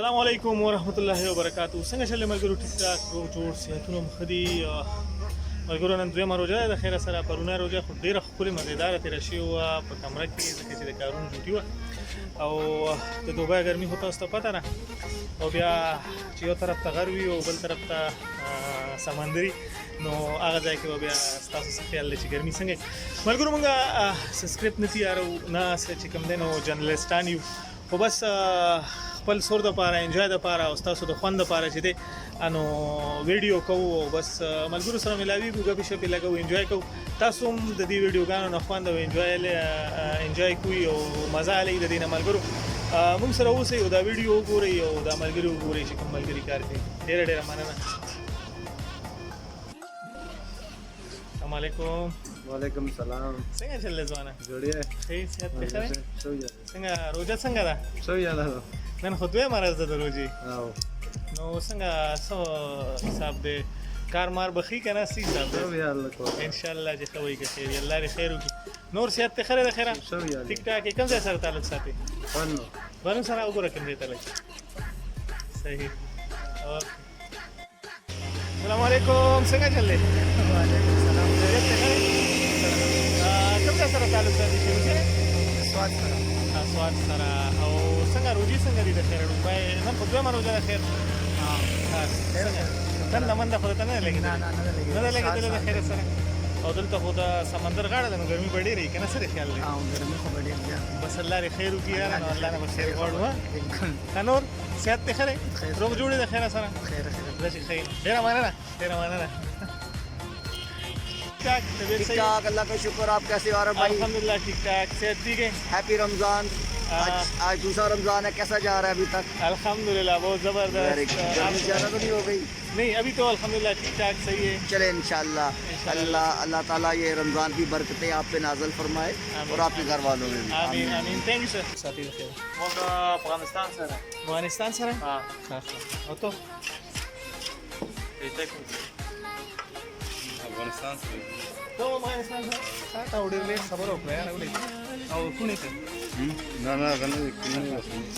अस्सलामुअलैकुम वरहमतुल्लाहि वबरकातुहू। څنګه چلې ملګرو؟ ټیک ټاک روغ جوړ صحتونه مو ښه دي ملګرو. نن دویمه روژه ده د خیره سره. پرونه روژه خو ډېره ښکلې مزېداره تېره شوې وه په کمره کې، ځکه چې د کارونو ډیوټي وه او د دوبۍ ګرمي خو تاسو ته پته ده، او بیا چې یو طرف ته غر وي او بل طرف ته سمندري، نو هغه ځای کې به بیا ستاسو څه خیال دی چې ګرمي څنګه وي. ملګرو مونږ سبسکرایب نه تیارو، نه چې کوم دی نو جرنلسټان یو، خو بس خپل سور دپاره انجوای دپاره او ستاسو د خوند دپاره چې دی نو ویډیو کوو او بس ملګرو سره ملاویږو، ګپې شپې لګوو، انجوای کوو. تاسو هم د دې ویډیوګانو نه خوند او انجوای کوئ او مزه لئ د دې نه. ملګرو مونږ سره اوسئ او دا ویډیو وګورئ او دا ملګري وګورئ چې کوم ملګري کار کوي. ډېره ډېره مننه. السلام علیکم. وعلیکم السلام. څنګه چل دی ځوانه؟ جوړیه ښه صحت دې ښه دی؟ څنګه روژه څنګه ده؟ ښه یاده ده. نن خو دویمه ورځ ده د روژې، او نو څنګه څه حساب دی؟ کار مار به ښي که نه څه حساب دی؟ ښه یاد لکه انشاءالله چې ښه وایي که خیر وي، الله دې خیر وکړي. نور صحت دې ښه دی د خیره؟ ښه یاد ټیک ټاک یې کوم ځای سره تعلق ساتي؟ فن بنو سره وګوره کوم ځای ته لګي. صحیح. اوکې. السلام علیکم. څنګه چل دی؟ وعلیکم السلام. خیریت دی ښه دی؟ کوم ځای سره تعلق ساتي؟ شروع سواد سره سواد سره. او څنګه روژې څنګه دي د خیر؟ نن خو دویمه روژه ده خیر. څنګه تنده منده خو درته نه ده لګېدلې؟ نه ده لګېدلې د خیر سره. او دلته خو د سمندر غاړه ده، نو ګرمي به ډېره وي که نه؟ څه دی خیال دی؟ ګرمي خو به ډېر بیا بس الله دې خیر وکړي یاره، نو الله نه به خیر غواړو. ښه نور صحت دې ښه دی؟ روغ جوړ یې د خیره سره؟ خیر زه چې ښه یم. ډېره مننه، ډېره مننه. ٹھیک ٹھاک. اللہ کا شکر. آپ کیسے ہو بھائی؟ الحمدللہ ٹھیک ٹھاک. صحت ٹھیک ہے؟ ہیپی رمضان. آج دوسرا رمضان ہے، کیسا جا رہا ہے ابھی تک؟ الحمدللہ بہت زبردست. گرمی زیادہ تو نہیں ہو گئی؟ نہیں ابھی تو الحمدللہ ٹھیک ٹھاک صحیح ہے. چلے انشاءاللہ اللہ تعالیٰ یہ رمضان کی برکتیں آپ پہ نازل فرمائے اور آپ کے گھر والوں میں بھی. آمین آمین. تھینک یو سر. ساتھی بخیر. موږ افغانستان سره افغانستان سره؟ ها ښه. او ته؟ افغانستان سره ته افغانستان سره؟ ښه. تا ډېر لیټ خبره وکړه یاره ولې؟ او کونې ته نه نه غنه کینې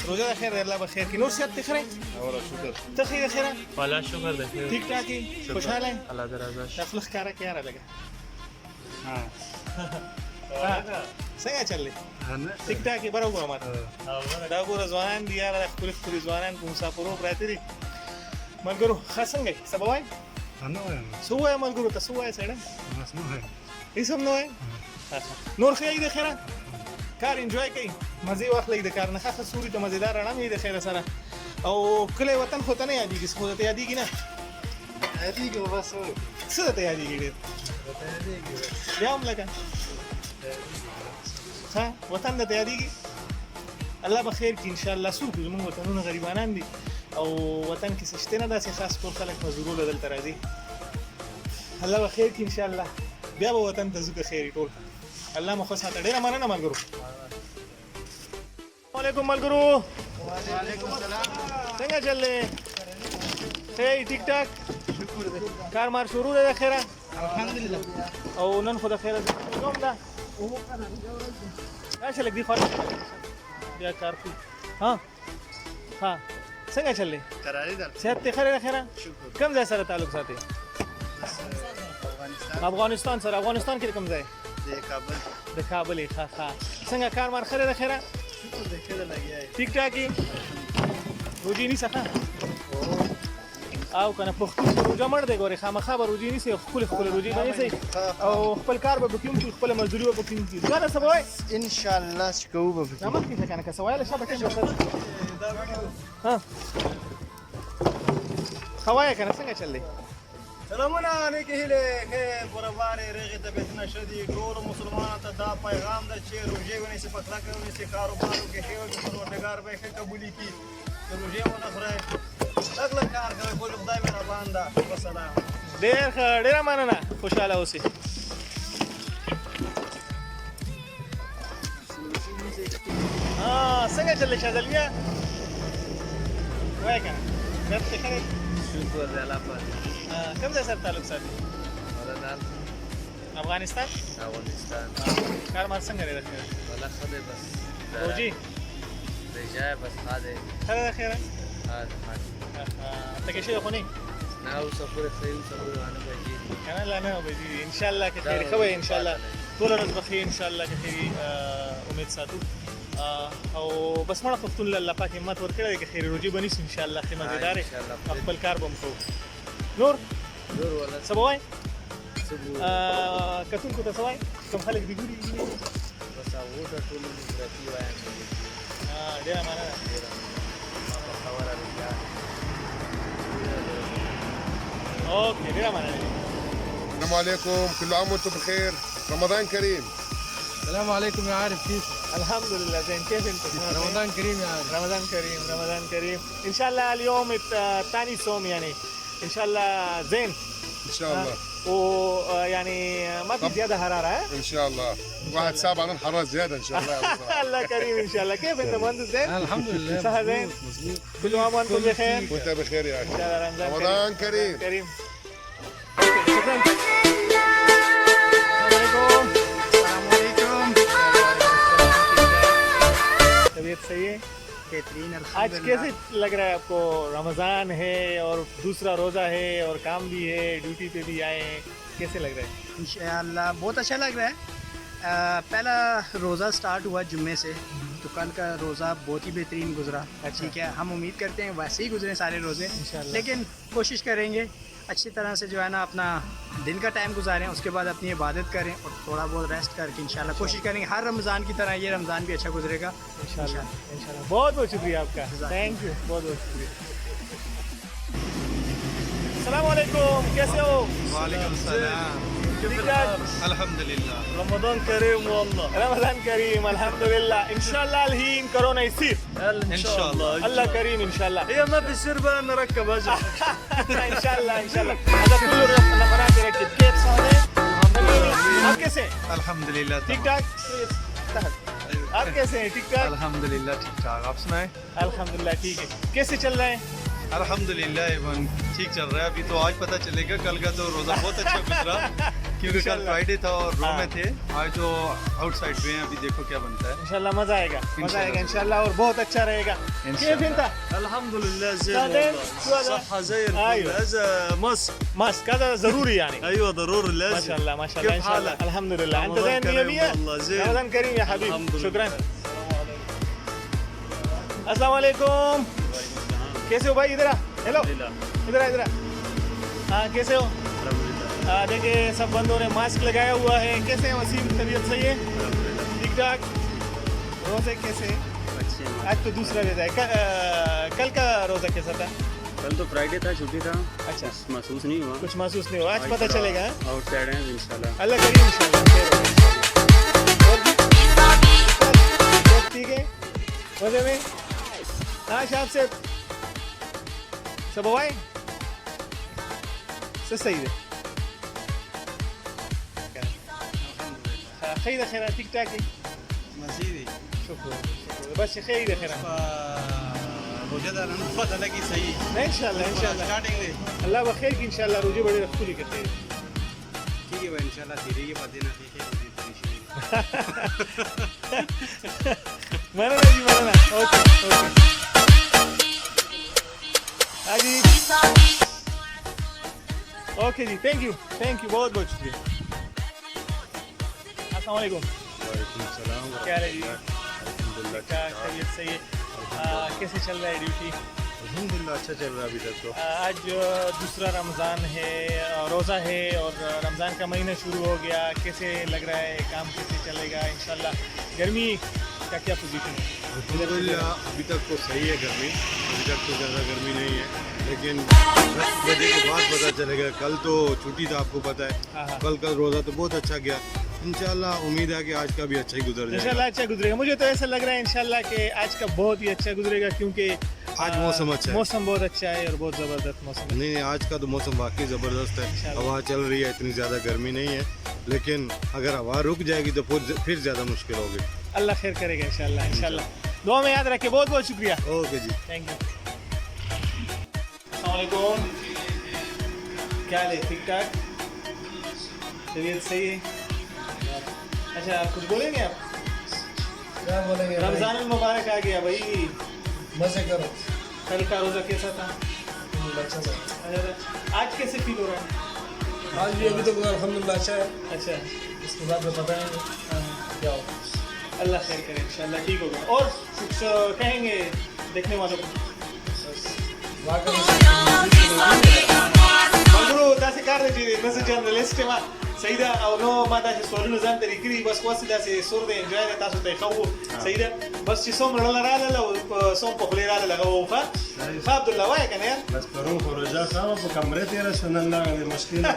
روژه د خیر دی، الله به خیر کړي. نور صحت دې ښه دی؟ اوره شکر ته ښه یې د خیره؟ والا شکر ده ټیک ټاک یې؟ خوشحاله یې؟ الله دې رضا شي. دا خوله ښکاره کړه یاره لږه. ها څنګه چل دی؟ ټیک ټاک یې؟ بره وګوره ماته. دا ګوره ځوانان دي یاره، ښکلي ښکلي ځوانان په مسافرو پراته دي. ملګرو ښه څنګه یې؟ څه به وایې؟ نه وایم څه ووایه ملګرو ته؟ څه ووایه سړی؟ بس نه وایم هېڅ هم نه وایې؟ نور ښه یې د خیره؟ کار انجوای کوي، مزې واخلئ د کار نه. ښه ښه سوري ته مزېدار رڼا مې د خیره سره. او کلی وطن خو ته نه یادېږي؟ خو درته یادېږي نه؟ یادېږي بس څه درته یادېږي ډېر؟ بیا هم لکه ښه وطن درته یادېږي؟ الله به خیر کړي انشاءالله. څوک زموږ وطنونه غریبانان دي او وطن کې څه شته نه، داسې خاص ټول خلک مزدورو دلته راځي. الله به خیر کړي انشاءالله. بیا به وطن ته ځو که خیر ټول. الله مو ښه ساته. ډېره مننه ملګرو. السلام علیکم ملګرو. وعلیکم السلام. څنګه چل دی؟ ښه یې؟ ټیک ټاک. کار مار شروع دی د خیره؟ الحمدللہ. او نن خو د خیره کوم ده؟ راشه لږ دې خوا بیا کار کوي. ها ها څنګه چل دی؟ کراری در صحت دې ښه دی د خیره؟ کوم ځای سره تعلق ساتي؟ افغانستان سره. افغانستان کې کوم ځای؟ کابل. د کابل یې. ښه ښه. څنګه کار مار ښه دی د خیره؟ ټیک ټاک یې؟ روجې نیسه ښه او که نه پښتون خو روژه مړ دی ګورې، خامخا به روجې نیسئ، ښکلې ښکلې روجې به نیسئ او خپل کار به پکې وکړو، خپله مزدوري به پکې وکړو. ځوانه څه به وایې؟ انشاءالله چې کوو به دا مخکې شه که نه که څه ویلی شه به ټیم به ښه ها ښه وایه که نه څنګه چل دی؟ سلامونه نیکې هیلې خیر برابرې رغې طبیعتونه ښه دي. ټولو مسلمانانو ته دا پیغام ده چې روژې ونیسئ، په کلکه ونیسئ، کاروبار وکړئ، ښې وکړئ، پروردګار به یې ښه قبولي کړي. که روژې ونه خورئ لږ لږ کار کوئ، بل خدای مهربان ده. وسلام. ډېر ښه. ډېره مننه. خوشحاله اوسئ. څنګه چل دی شاذلیه؟ وایه که نه صحت دې ښه دی؟ شکر دی الله پاک. کوم ځای سره تعلق ساتي؟ ولدان افغانستان؟ افغانستان. کار مار څنګه دی د خیره؟ ولا ښه دی بس روجې؟ روژه بس ښه دی. ښه دی د خیره؟ تكشي اخوني ناو سفر خير سفر وانا بجي انا لا انا بجي ان شاء الله كثير خوي ان شاء الله طول الرز بخير ان شاء الله كثير امید ساتو او بس مړه خفتون الله پاک همت ورکړي کې خیر روجي بنيس ان شاء الله خدمت دار خپل کار بم کو نور دور ولا سبوای سبو کتون کو تسوای کوم خلک دی ګوري بس او د ټول مدرتي وایم ډیر معنا خبر راځي اوكي ډیر معنا السلام عليكم، كل عام وانتم بخير، رمضان كريم. السلام عليكم يا عارف كيف الحمد لله زين كيف انت رمضان كريم يا عارف رمضان كريم رمضان كريم ان شاء الله اليوم الثاني صوم يعني ان شاء الله زين ان شاء الله. ويعني ما في زياده حراره ان شاء الله. واحد سابع عن الحراره زياده ان شاء الله يا أبو صلاح. الله كريم ان شاء الله كيف انت مهندس زين الحمد لله صح زين كل عام وانتم بخير وانت بخير يا ان اخي. شاء الله رمضان كريم. كريم اوكي شكرا السلام عليكم तबीयत सही है बेहतरीन आज कैसे लग रहा है आपको रमज़ान है और दूसरा रोज़ा है और काम भी है ड्यूटी पे भी आए हैं कैसे लग रहा है इंशाअल्लाह बहुत अच्छा लग रहा है पहला रोज़ा स्टार्ट हुआ जुम्मे से तो कल का रोज़ा बहुत ही बेहतरीन गुजरा ठीक है हम उम्मीद करते हैं वैसे ही गुजरे सारे रोज़े इंशाअल्लाह। लेकिन कोशिश करेंगे अच्छी तरह से जो है ना अपना दिन का टाइम गुजारें उसके बाद अपनी इबादत करें और थोड़ा बहुत रेस्ट करके इंशाल्लाह कोशिश करेंगे हर रमज़ान की तरह ये रमज़ान भी अच्छा गुजरेगा इंशाल्लाह इंशाल्लाह बहुत बहुत शुक्रिया आपका थैंक यू बहुत बहुत शुक्रिया अस्सलाम वालेकुम कैसे हो वालेकुम सलाम अल्हम्दुलिल्लाह रमज़ान करीम والله रमज़ान करीम अल्हम्दुलिल्लाह इंशाल्लाह الحين كورونا يصير ان شاء الله الله كريم ان شاء الله هي ما في سر بقى نركب اجل ان شاء الله ان شاء الله هذا كله نفرات يركب كيف صادق आप कैसे हैं الحمد لله ठीक ठाक आप कैसे हैं ठीक ठाक الحمد لله ठीक ठाक आप सुनाए अल्हम्दुलिल्लाह ठीक है कैसे चल रहा है अल्हम्दुलिल्लाह इवन ठीक चल रहा है अभी तो आज पता चलेगा कल का तो रोज़ा बहुत अच्छा गुजरा क्योंकि कल फ्राइडे था और रो में थे आज तो आउटसाइड पे हैं अभी देखो क्या बनता है इंशाल्लाह मजा आएगा इंशाल्लाह और बहुत अच्छा रहेगा كيف انت الحمد لله زين بعدين شو هذا؟ صحة زي أيوة. هذا ماسك ماسك هذا ضروري يعني ايوه ضروري ما لازم شاء الله ما شاء الله كيف ان شاء الله حالك؟ الحمد لله انت رمضان زين كريم 100 والله زين. رمضان كريم يا حبيبي الحمد لله. شكرا अस्सलाम वालेकुम कैसे हो भाई इधर आ हेलो इधर आ हाँ कैसे हो देखिए सब बंदों ने मास्क लगाया हुआ है कैसे हैं वसीम तबीयत सही है ठीक ठाक रोज़े कैसे हैं? आज तो दूसरा रोज़ा है कल का रोज़ा कैसा था कल तो फ्राइडे था छुट्टी था अच्छा महसूस नहीं हुआ कुछ महसूस नहीं हुआ आज पता चलेगा हाँ? आउटसाइड है इंशाल्लाह अल्लाह करीम इंशाल्लाह खैर होगा इंशाल्लाह। और भी? सब ठीक है मजे में हाँ शाम से सब हुआ सही है خير خير تيك تاك مزيدي شكرا بس خير خير وجدنا نفضل لك سيء ان شاء الله ان شاء الله स्टार्टिंग ले الله بخير ان شاء الله روجي बड़े रखूली करते हैं ठीक है भाई इंशाल्लाह तेरे ये बात देना ठीक है माना जी माना ओके ओके हाजी ओके जी थैंक यू बहुत बहुत शुक्रिया अस्सलाम वालेकुम क्या हाल है जी क्या तबीयत सही है कैसे चल रहा है ड्यूटी अल्हम्दुलिल्लाह अच्छा चल रहा है अभी तक तो आज दूसरा रमज़ान है रोज़ा है और रमज़ान का महीना शुरू हो गया कैसे लग रहा है काम कैसे चलेगा इंशाल्लाह गर्मी का क्या पोजीशन है अल्हम्दुलिल्लाह अभी तक तो सही है गर्मी, अभी तक तो ज़्यादा गर्मी नहीं है, लेकिन 10 बजे के बाद पता चलेगा। कल तो छुट्टी था आपको पता है, कल का रोज़ा तो बहुत अच्छा गया। इंशाल्लाह उम्मीद है कि आज का भी अच्छा ही गुजर जाएगा। इंशाल्लाह अच्छा गुजरेगा। मुझे तो ऐसा लग रहा है इंशाल्लाह कि आज का बहुत ही अच्छा गुजरेगा क्योंकि आज मौसम अच्छा है। मौसम बहुत अच्छा है और बहुत ज़बरदस्त मौसम है। नहीं आज का तो मौसम वाकई ज़बरदस्त है, हवा चल रही है, इतनी ज़्यादा गर्मी नहीं है, लेकिन अगर हवा रुक जाएगी तो फिर ज़्यादा मुश्किल होगी। अल्लाह खैर करेगा इंशाल्लाह इंशाल्लाह। दुआ में याद रखें। बहुत बहुत शुक्रिया। ओके जी थैंक यू। अस्सलाम वालेकुम, क्या हाल है? ठीक ठाक, तबीयत सही है? अच्छा कुछ बोलेंगे आप? क्या बोलेंगे रमज़ान मुबारक आ गया भाई, मजे करो। कल का रोज़ा कैसा था? अच्छा, आज कैसे फील हो रहा है? आज भी अभी तक अल्हम्दुलिल्लाह अच्छा है। अच्छा, इसके बाद में बताएंगे क्या होगा। अल्लाह खैर करे इंशाल्लाह ठीक होगा। और कुछ कहेंगे देखने वालों को? मगरू दासे कार दे मैसेज जर्नलिस्ट मा सईदा او نو ما دا سوالونه ځان ته لیکلي بس واسه داسې سور دی انجوای دی تاسو ته خو سیده بس چې څوم لړل رااله او څوم په خلی رااله او ف عبد الله وای کنه بس پرون خروجا خامه په کمره تیر شون الله غلی مشکل ان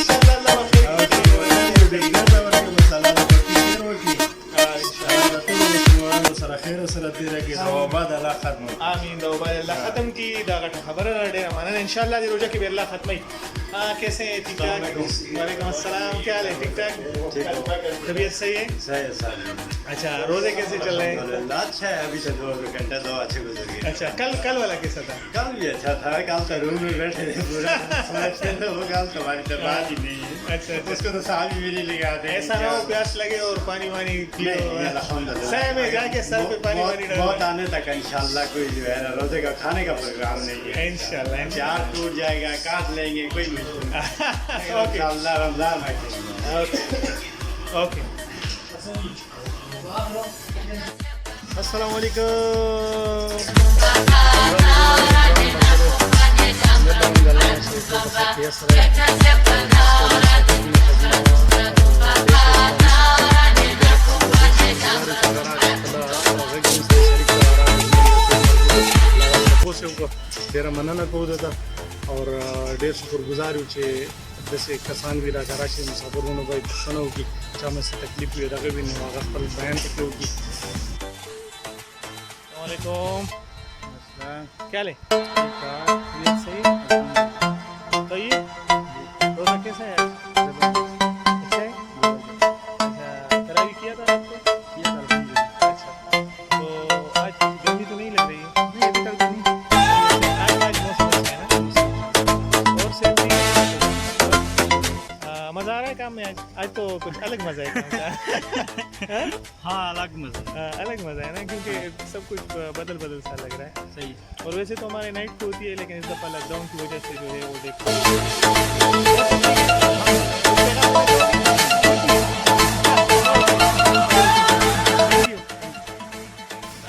شاء الله الله خیر سره خیر سره تیر کې ثوابات الله ختم امين دا وبال الله ختم کی دا غټه خبره ډیره مننه ان شاء الله دې روزه کې به الله ختمي कैसे हैं? ठीक ठाक। वालेकुम अस्सलाम, क्या हाल है? ठीक ठाक, तबीयत सही है? सही है सर। अच्छा, रोजे कैसे चल रहे हैं? अच्छा है, अभी से 2 घंटा 2 अच्छे गुजर गए। अच्छा, कल वाला कैसा था? कल भी अच्छा था, कल तो रूम में बैठे थे पूरा सोचते थे वो कल तो हमारी तो बात ही नहीं है। अच्छा, उसको तो साल भी नहीं लगाते। ऐसा ना हो प्यास लगे और पानी वानी पियो, सह में जाके सर पे पानी वानी डालो। बहुत आने तक इंशाल्लाह कोई जो है ना रोजे का खाने का प्रोग्राम नहीं है इंशाल्लाह। चार टूट जाएगा, काट लेंगे, कोई इंशाल्लाह रमजान ओके। अस्सलाम वालेकुम। ډېره مننه کوو ده اور ډېر شکرګزار یو چې داسې کسان وي راته راشي مسافرونو باید پوښتنه وکړي چا مې څه تکلیف وي دغه وي نو هغه خپل بیان پکې وکړي. السلام علیکم। क्या ले? तबीयत सही? طيب रोजा कैसा है? अच्छा है? अच्छा, तरावी किया था आपको? अच्छा, तो आज गर्मी तो नहीं लग रही है? नहीं, अभी तक तो नहीं। आज मौसम अच्छा है ना? और सेहत ठीक है? मज़ा आ रहा है काम में आज तो कुछ अलग मज़ा है काम का। हाँ अलग मजा। अलग मज़ा है ना, क्योंकि सब कुछ बदल सा लग रहा है। सही। और वैसे तो हमारे नाइट को होती है, लेकिन इस दफ़ा लॉकडाउन की वजह से जो है वो देखो।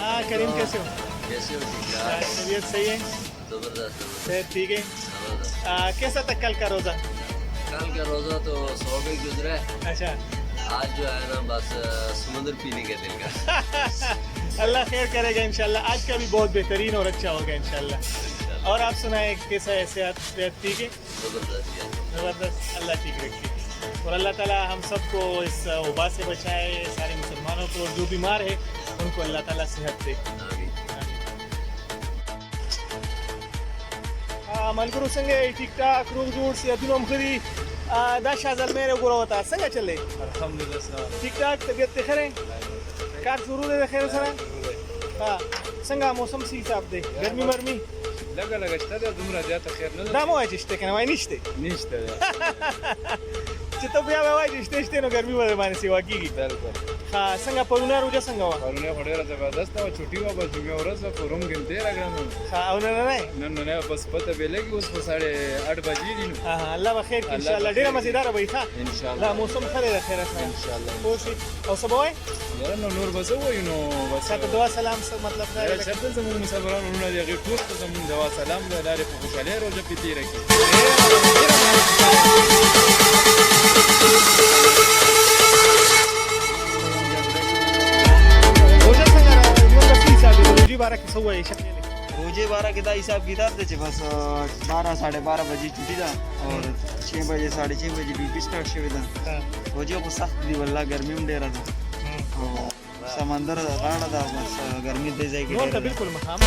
हाँ करीम, कैसे हो? तबीयत सही है? सेहत ठीक है? कैसा था कल का रोज़ा? कल का रोज़ा तो सो गई गुजरा है। अच्छा, आज जो है ना बस समुद्र पीने के दिल का। अल्लाह खैर करेगा इंशाल्लाह। आज का भी बहुत बेहतरीन और अच्छा होगा इंशाल्लाह। और आप सुनाए कैसा है? सेहत ठीक है? ज़बरदस्त। अल्लाह ठीक रखे और अल्लाह ताला हम सबको इस वबा से बचाए, सारे मुसलमानों को, जो बीमार है उनको अल्लाह ताला सेहत दे। मलकरू संगे ठीक ठाक रोग जोड़ से अधुनम खरी दा शाजल मेरे गुरा होता संग चले अल्हम्दुलिल्लाह ठीक ठाक, तबीयत खैर है? कार शुरू दे खैर सरा? हाँ, संगा मौसम सी हिसाब दे गर्मी मर्मी लगा लगता है दुमरा ज्यादा खैर न दामो आहे चिष्टे kana वای निश्ते निश्चित چې ته بیا وای चिष्टे نو गर्मी ور باندې सेवा کیږي बिल्कुल। ها څنګه پرونه روزه څنګه وا پرونه ډیره زبردست او چټي وا بس جمعه ورځ په روم کې تیر راغلم ها او نه نه بس پته به لګي اوس په 8:30 بجې دي ها الله بخیر ان شاء الله ډیره مزیدار وي ښه ان شاء الله لا موسم خیر ده خیر ان شاء الله اوسې او سبوي یاره نور بس وایو نو بس ساته دعا سلام څه مطلب دا شرط زموږ مسافرانو نه دی ټول ته زموږ دوا سلام له لارې په خوشاله روزه په تیر کې روزه څنګه موږ په حساب دی روزي بارا کې سوې شکل रोजे 12 के दा हिसाब किताब थे बस 12 12:30 बजे छुट्टी था और 6 बजे 6:30 बजे ड्यूटी स्टार्ट हुई था रोजे को सख्त दी वल्ला गर्मी में डेरा था समंदर राड़ा था बस गर्मी दे जाएगी नोट बिल्कुल मकाम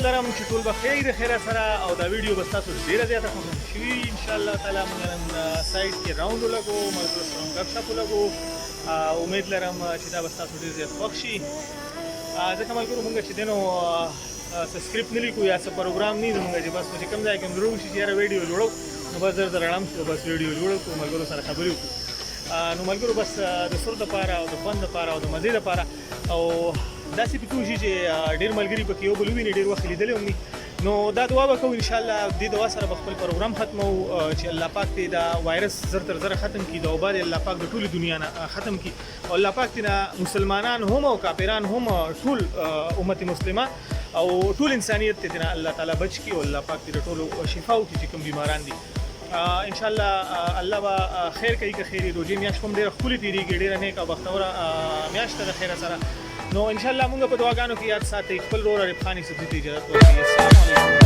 لرم چې ټول به خیر خیره سره او دا ویډیو به تاسو ډیره زیاته خوښ شي ان شاء الله تعالی موږ نن سایت کې راوند لګو مطلب غږ شپ لګو امید لرم چې دا به تاسو ډیر زیات خوښ شي ځکه ملګرو موږ چې دنو سبسکرایب نه لیکو یا څه پروګرام نه موږ چې بس چې کوم ځای کې درو شي چې یاره ویډیو جوړو نو بس زر اړم شو بس ویډیو جوړو کو ملګرو سره خبرې وکړو نو ملګرو بس د سر دپاره او د خوند دپاره او د مزې دپاره او داسې فکر وشي چې ډېر ملګري پکې یو بل وویني ډېر وخت لیدلی هم وي نو دا دعا به کوو انشاءالله دې دعا سره به خپل پروګرام ختمو چې الله پاک دې دا وایرس زر تر زره ختم کړي دا وبا دې الله پاک د ټولې دنیا نه ختم کړي او الله پاک دې نه مسلمانان هم او کافران هم ټول امت مسلمه او ټول انسانیت دې نه الله تعالی بچ کړي او الله پاک دې ټولو شفا وکړي چې کوم بیماران دي ان شاء الله الله به خیر کوي که خیری روزي میاشت هم ډېره ښکلې تېرېږي ډېره نیک او بختوره میاشت ده د خیره سره نو ان شاء الله مونږ په دعاګانو کې یاد ساتئ خپل ورور عارف خان صاحب ته اجازه ورکړئ السلام علیکم